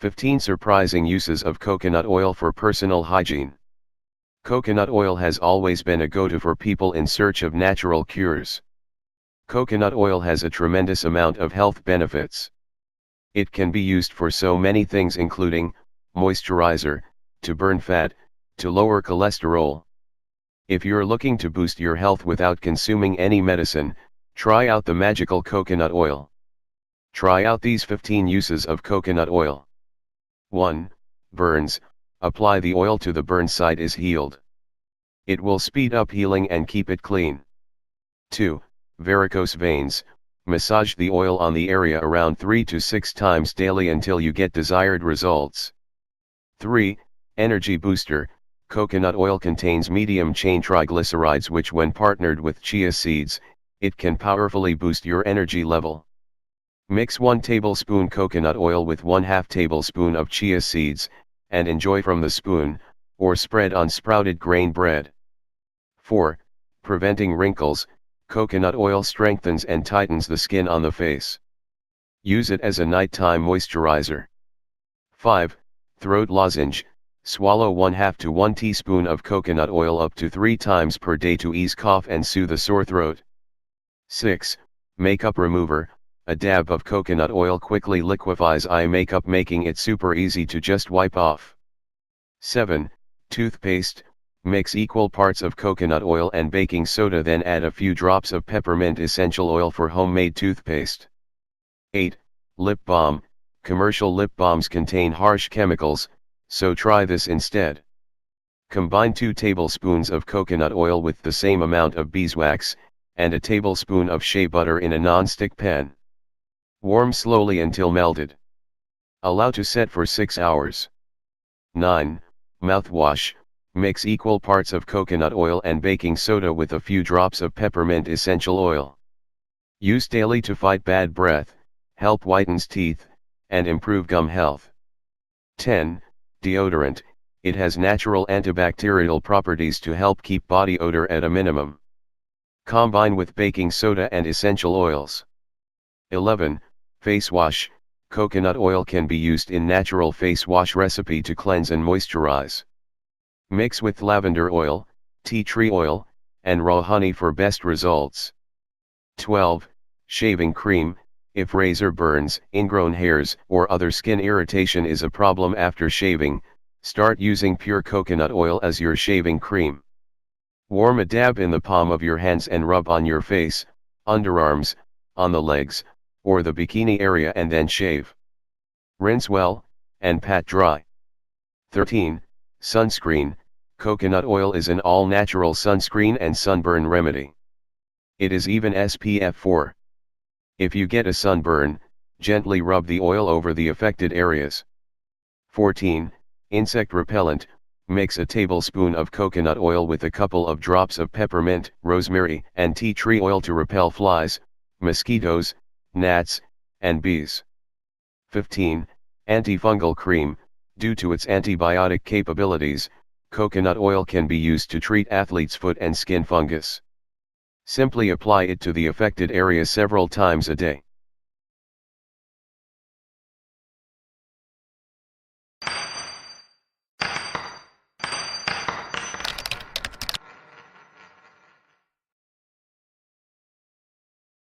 15 Surprising uses of coconut oil for personal hygiene. Coconut oil has always been a go-to for people in search of natural cures. Coconut oil has a tremendous amount of health benefits. It can be used for so many things, including moisturizer, to burn fat, to lower cholesterol. If you're looking to boost your health without consuming any medicine, try out the magical coconut oil. Try out these 15 uses of coconut oil. 1. Burns. Apply the oil to the burn site is healed. It will speed up healing and keep it clean. 2. Varicose veins. Massage the oil on the area around 3 to 6 times daily until you get desired results. 3. Energy booster. Coconut oil contains medium-chain triglycerides which when partnered with chia seeds, it can powerfully boost your energy level. Mix 1 tablespoon coconut oil with 1/2 tablespoon of chia seeds, and enjoy from the spoon, or spread on sprouted grain bread. 4. Preventing wrinkles. Coconut oil strengthens and tightens the skin on the face. Use it as a nighttime moisturizer. 5. Throat lozenge. Swallow 1/2 to 1 teaspoon of coconut oil up to 3 times per day to ease cough and soothe a sore throat. 6. Makeup remover. A dab of coconut oil quickly liquefies eye makeup, making it super easy to just wipe off. 7. Toothpaste. Mix equal parts of coconut oil and baking soda, then add a few drops of peppermint essential oil for homemade toothpaste. 8. Lip balm. Commercial lip balms contain harsh chemicals, so try this instead. Combine 2 tablespoons of coconut oil with the same amount of beeswax, and a tablespoon of shea butter in a non-stick pan. Warm slowly until melted. Allow to set for 6 hours. 9. Mouthwash. Mix equal parts of coconut oil and baking soda with a few drops of peppermint essential oil. Use daily to fight bad breath, help whitens teeth, and improve gum health. 10. Deodorant. It has natural antibacterial properties to help keep body odor at a minimum. Combine with baking soda and essential oils. 11. Face wash. Coconut oil can be used in natural face wash recipe to cleanse and moisturize. Mix with lavender oil, tea tree oil, and raw honey for best results. 12. Shaving cream. If razor burns, ingrown hairs, or other skin irritation is a problem after shaving, start using pure coconut oil as your shaving cream. Warm a dab in the palm of your hands and rub on your face, underarms, on the legs, or the bikini area and then shave. Rinse well, and pat dry. 13. Sunscreen. Coconut oil is an all-natural sunscreen and sunburn remedy. It is even SPF 4. If you get a sunburn, gently rub the oil over the affected areas. 14. Insect repellent. Mix a tablespoon of coconut oil with a couple of drops of peppermint, rosemary, and tea tree oil to repel flies, mosquitoes, gnats, and bees. 15. Antifungal cream. Due to its antibiotic capabilities, coconut oil can be used to treat athlete's foot and skin fungus. Simply apply it to the affected area several times a day.